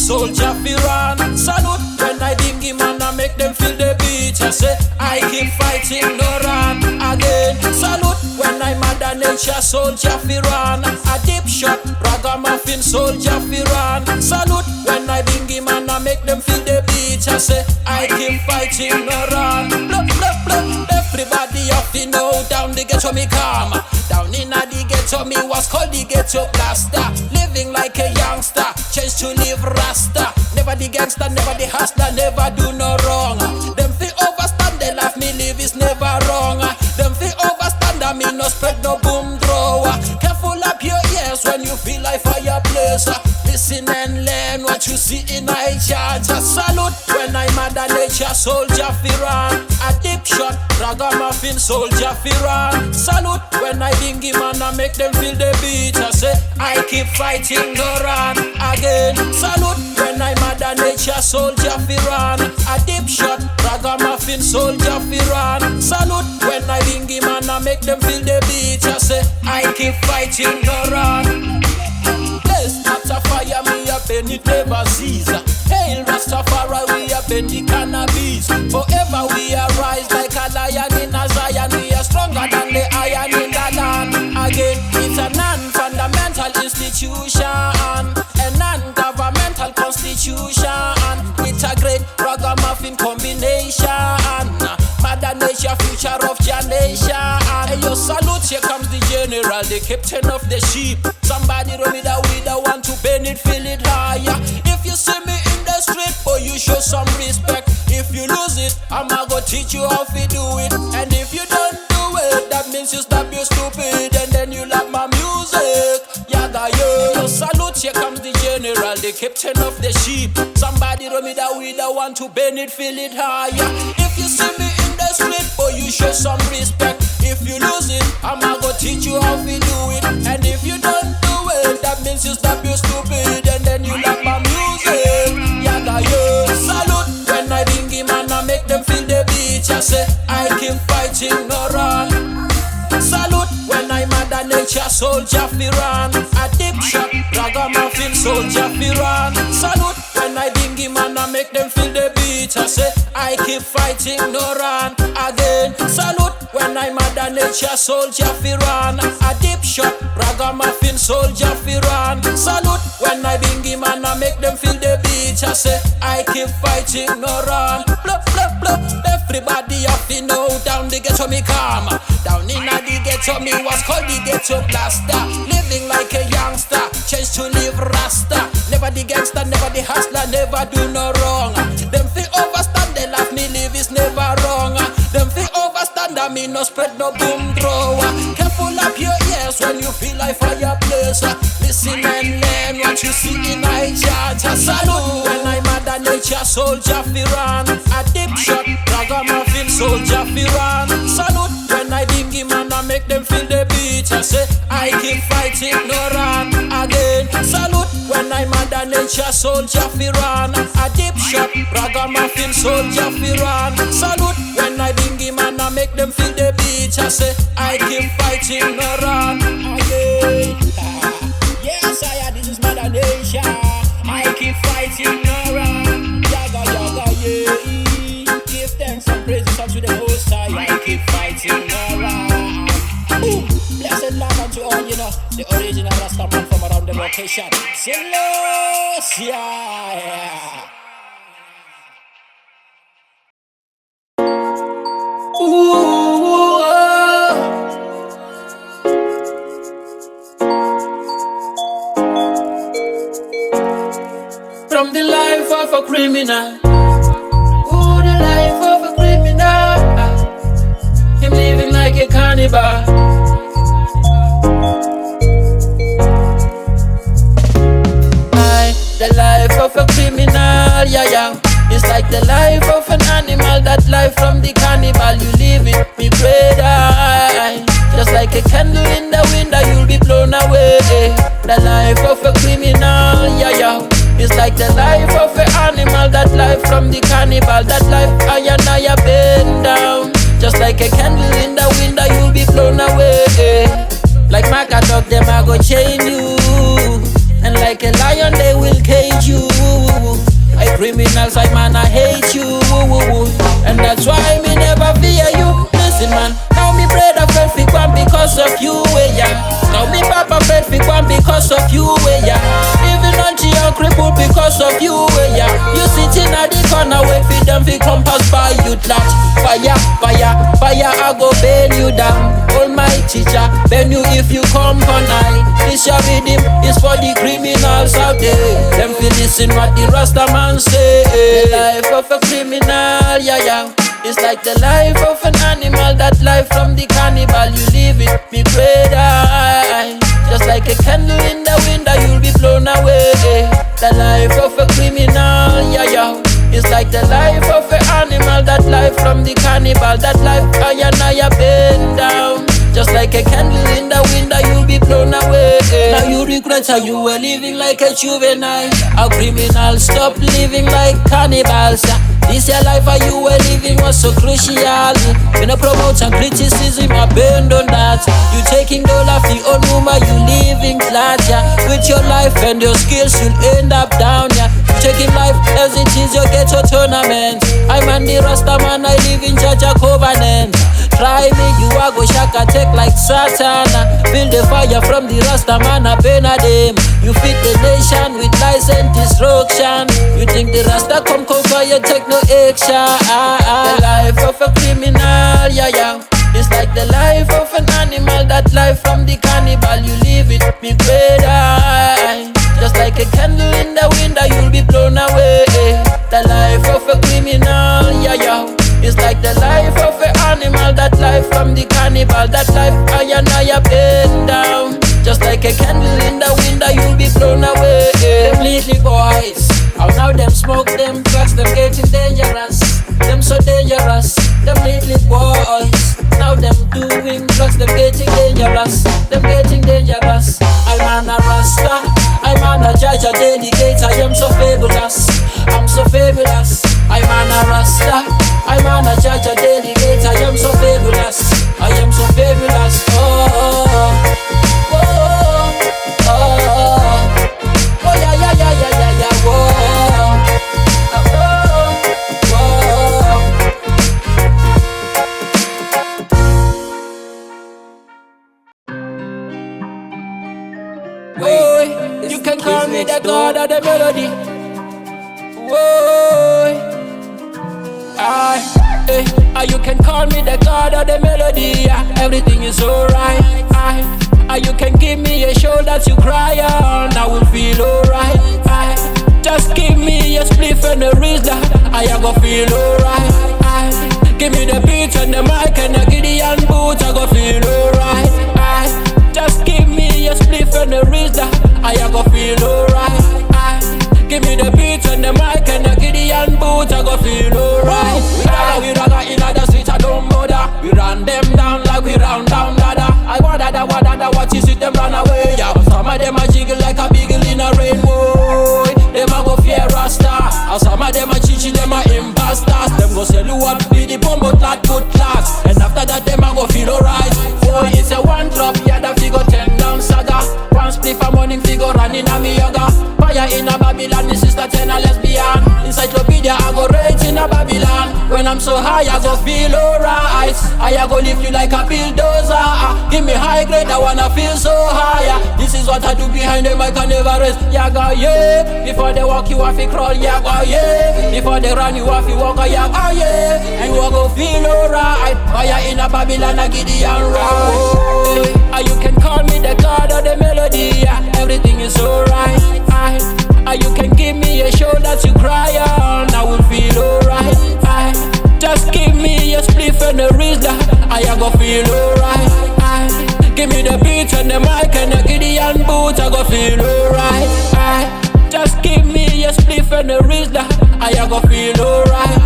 soldier fi run. Salute when I dingy man I make them feel the beat. I say I keep fighting, no run again. Salute when I Mada nature soldier fi run. A deep shot, ragamuffin soldier fi run. Salute when I dingy man I make them feel the beat. I say I keep fighting, no run. Blup, blup, blup. Everybody have to know down the ghetto me come. Down in the ghetto me was called the ghetto blaster. Living like a youngster, change to live rasta. Never the gangster, never the hustler, never do no wrong. Them fi overstand the life me live is never wrong. Them fi overstand I me no spread no boom thrower. Careful up your ears when you feel like fireplace. Listen and learn what you see in my charge. Salute when I Mada nature soldier fi run. A deep shot, ragamuffin soldier fi run. Salute when I dingy man I make them feel the beat. I say I keep fighting, no run again. Salute when I Mada nature soldier fi run. A deep shot, ragamuffin soldier fi run. Salute when I dingy man I make them feel the beat. I say I keep fighting, no run. Let's not a fire me up and it never cease. Hail Rastafari, we up in the cannabis. Forever we arise like a lion in a Zion. We are stronger than the iron in the land. Again, it's a non-fundamental institution, a non-governmental constitution. It's a great ragamuffin combination. Mada nature, future of your nation. Hey, yo, salute, here comes the general, the captain of the ship. Somebody roll me that we the want to bend it, feel it higher. If you see me in the street, boy, you show some respect. If you lose it, I'ma go teach you how to do it. And if you don't do it, that means you stop you stupid. And then you love my music. Yaga yo, salute, here comes the general, the captain of the ship. Somebody roll me that we the want to bend it, feel it higher. If you see me in the street, boy, you show some respect. If you lose it, I'ma go teach you how to do it. And if you don't do it, that means you stop you stupid. And then you love my music. Yaga yo, salute when I dingy man I make them feel the beat. I say I keep fighting, no run. Salute when I Mada nature soldier fi run. A deep shot, ragamuffin soldier fi run. Salute when I dingy man I make them feel the beat. I say I keep fighting, no run again. Salute when I Mada nature soldier fi run. A deep shot, ragamuffin soldier fi run. Salute when I dingy man I make them feel the beat. I say I keep fighting, no run. Blup, blup, blup. Everybody have to know down the ghetto me come. Down in the ghetto me was called the ghetto blaster. Living like a youngster, change to live rasta. Never the gangster, never the hustler, never do no wrong. Them fi overstand the life me live is never wrong. Them fi overstand I me no spread no boom thrower. Careful up your ears when you feel like fireplace. Listen and learn what you see in my chart. Salute when I Mada nature soldier fi run. A deep shot, ragamuffin soldier fi run. Salute when I dingy man I make them feel the beat. I say I keep fighting, no run again. Salute when I Mada nature soldier fi run. A deep shot, ragamuffin soldier fi run. Salute when I dingy man I make them feel the beat. I say I keep fighting, no run again. Yes, this is Mada nature. I keep fighting, no run. Yaga, yaga, yeah. Give thanks and praises unto the Most High. I keep fighting, no run. Blessed love unto all, you know, the original Rasta man from around the location. Celestia. Ooh, from the life of a criminal. Ooh, the life of a criminal. Him living like a cannibal. The life of a criminal, yeah, yeah. It's like the life of an animal, that life from the cannibal. You live it, me brother. Just like a candle in the window, you'll be blown away. The life of a criminal, yeah, yeah. It's like the life of an animal, that life from the cannibal. That life I and I bend down. Just like a candle in the window, you'll be blown away. Like my dog, them I go chain you. And like a lion they will cage you. criminals, I man, I hate you, woo, woo, woo. And that's why me never fear you. Listen man, now me brother perfect one because of you, yeah. Now me papa perfect one because of you, yeah. Even auntie and crippled because of you, yeah. You sitting at the corner wait for them to come pass by you, that fire, fire, fire, I go burn you down. Almighty Jah, burn you if you come on night. This your rhythm is for the criminals out there. Them feel listen what the Rasta man say. The life of a criminal, yeah, yeah. It's like the life of an animal, that life from the cannibal. You live it, me brother. Just like a candle in the wind, you'll be blown away. The life of a criminal, yeah, yeah. It's like the life of an animal, that life from the cannibal. That life I and I bend down. Just like a candle in the wind, you'll be blown away. Now you regret how you were living like a juvenile. A criminal, stop living like cannibals. This your life how you were living was so crucial. You know promote and criticism, abandon that. You taking dollar for your own woman, you living flat, yeah. With your life and your skills, you'll end up down, yeah. You taking life as it is, you get your tournament. I'm on the Rasta man, I live in Jaja Covenant. Try me, you are go shaka take like Satan. Feel the fire from the Rasta man, I pain at them. You feed the nation with lies and destruction. You think the Rasta come fire, take no action. The life of a criminal, yeah, yeah. It's like the life of an animal, that life from the cannibal. You live it, me brother. Just like a candle in the wind, you'll be blown away. The life of a criminal, yeah, yeah. It's like the life of an animal, that life from the cannibal. That life I and I bend down. Just like a candle in the wind, you'll be blown away. Them little boys, how now them smoke, them drugs, them getting dangerous. Them so dangerous, them little boys. Now them doing drugs, them getting dangerous. Them getting dangerous. I'm on a Rasta, I'm on a Jaja delegate. I am so fabulous, I'm so fabulous. I'm on a Rasta, I'm on a Jaja delegate. I am so fabulous, I am so fabulous. Oh, oh, oh, oh, oh, oh, yeah, yeah, yeah, yeah, yeah, yeah, whoa. You can call me the god of the melody. Whoa, you can call me the god of the melody. Everything is alright. You can give me a show that you cry on, I will feel alright. Just give me a spliff and a Rizla, I go feel alright. Give me the beat and the mic and the Gideon boot, I go feel alright. Just give me a spliff and a Rizla, I go feel alright. Give me the beat and the mic and the Gideon boot, I go feel alright. We raga in the street, I don't bother. We run them down like we round down Mada. I wada, what is it, them run away, yeah. Some of them a jiggle like a beagle in a rainbow. Them a go fear Rasta. And some of them a chichi, them a imposters. Them go sell you up, be the bomb, but not good class. And after that, them a go feel alright. Boy, it's a one drop, yeah, that figure 10 down saga. One split for morning figure running a me yoga. Fire in a Babylon, this is the 10 a lesbian. Encyclopedia, I go rate in a Babylon. When I'm so high, I go feel alright. I go lift you like a bulldozer. Give me high grade, I wanna feel so high. This is what I do behind them, I can never rest. Yeah, go, yeah. Before they walk, you have to crawl, yeah, go, yeah. Before they run, you have to walk, yeah, go, yeah. And you go feel alright. Fire in a Babylon, I get the right. You can call me the god of the melody. Everything is alright. You can give me a show that you cry on, I will feel alright. Just give me a spliff and a Rizla, I go feel alright. Give me the beat and the mic and the Gideon boot, I go feel alright. Just give me a spliff and a Rizla, I go feel alright.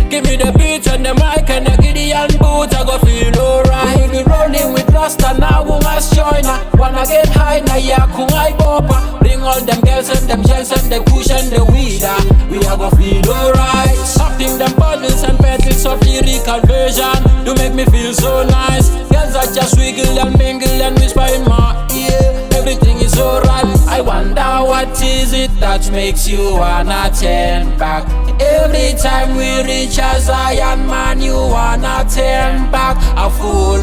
Give me the beat and the mic and the Gideon boot, I go feel alright. We be rolling with Rasta now, we must join. Wanna get high now, yeah, kungai bopa. Bring all them girls and them gels and the kush and the weed. We are go feel alright. Something them bottles and petals of lyrical version to make me feel so nice. Girls are just wiggle and mingle and whisper in my ear. Everything is alright. I wonder why what is it that makes you wanna turn back? Every time we reach a Zion, man, you wanna turn back. A fool,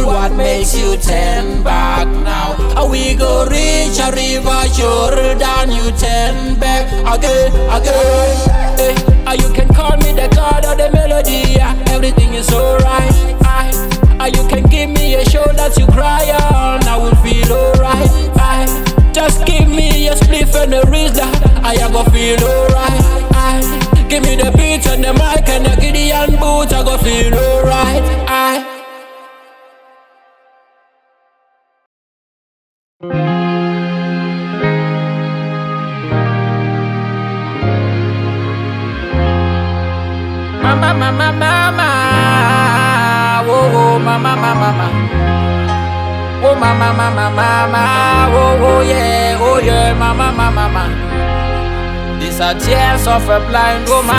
what makes you turn back now? We go reach a river Jordan, you turn back again. Hey, you can call me the god of the melody, everything is alright. You can give me a shoulder to cry on, I will feel alright. Just give me a spliff and a Rizla, I go feel alright. Give me the beat and the mic and the Gideon boots, I go feel alright. Mama, whoa, mama. Oh mama, oh yeah, mama. These are tears of a blind woman.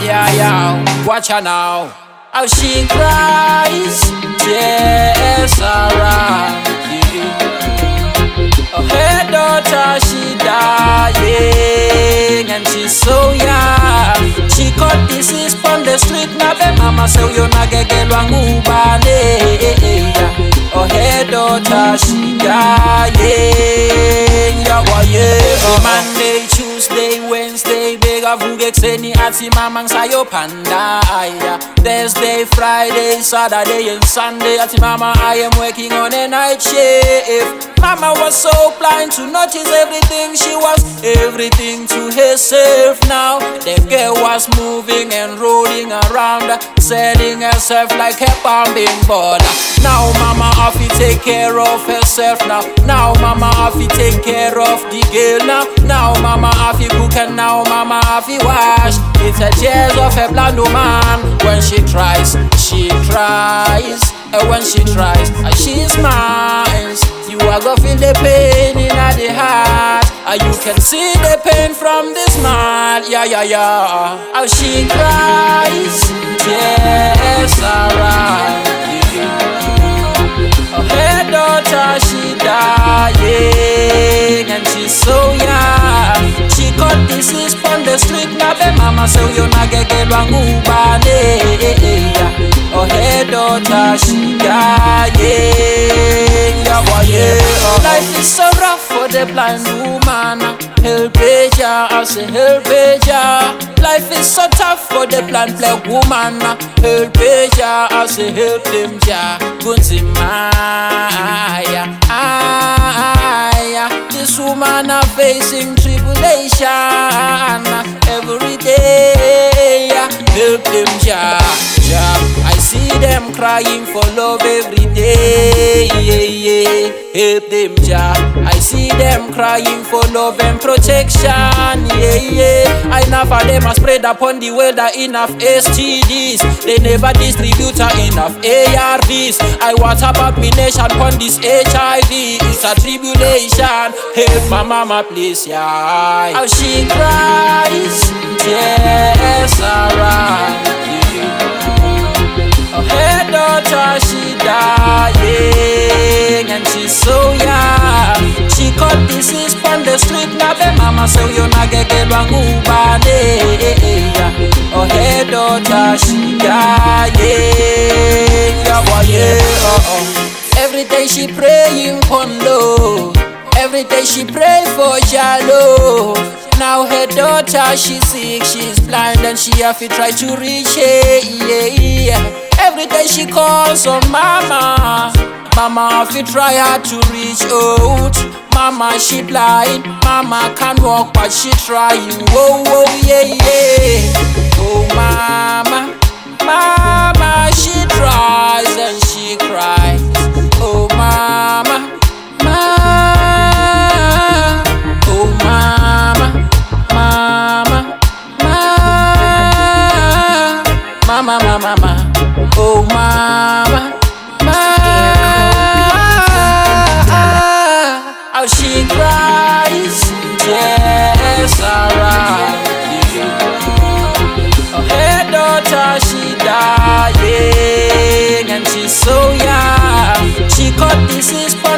Yeah, watch her now. How she cries, tears around. Her daughter, she dying, and she's so young. She caught disease from the street. Now the mama say you na get her daughter, she dying. Monday, Tuesday, Wednesday, bega vugekseni ati mamang sayo panda. Thursday, Friday, Saturday and Sunday ati mama I am working on a night shift. Mama was so blind to notice everything. She was everything to herself. Now the girl was moving and rolling around, selling herself like a bombing board. Now mama have to take care of herself now. Now mama have to take care of the girl now. Now mama have to cook and now mama have to wash. It's a tears of a blind woman. When she tries, and when she tries, she smiles. You are gonna feel the pain in the heart, and you can see the pain from the smile. Yeah. How she cries, tears around. Her daughter, she dying, and she's so young. She caught disease from the street. Now the mama say you na get her daughter, she dying. Life is so rough for the blind woman. Help ya, I say help ya. Life is so tough for the blind black woman. Help ya, I say help them ya. This woman are facing tribulation every day. Help them ya. I see them crying for love every day. Help them ja. I see them crying for love and protection. I never them are spread upon the world enough STDs. They never distribute enough ARVs. I want about me nation upon this HIV. It's a tribulation. Help my mama please, yeah. How she cries, tears around. Her daughter, she dying, and she's so young. She caught disease from the street. Now the mama say you na get her daughter, she dying. Every day she praying on low. Every day she pray for Jalo. Now her daughter, she's sick, she's blind, and she have to try to reach her. Every day she calls on mama. Mama have to try hard to reach out. Mama she blind, mama can't walk but she trying. Whoa, yeah. Oh mama, mama she tries and she cries. Oh mama, oh mama, mama, oh mama, how she cries, tears around. Her daughter, she dying.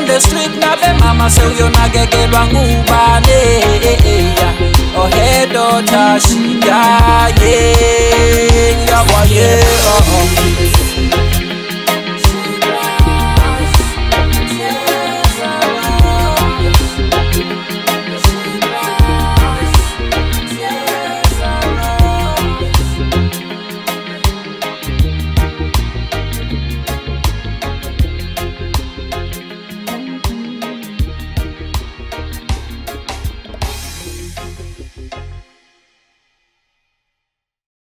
the street na be mama say you na gegelwa ngubane. Oh hey daughter, she yeah, yeah, boy, yeah.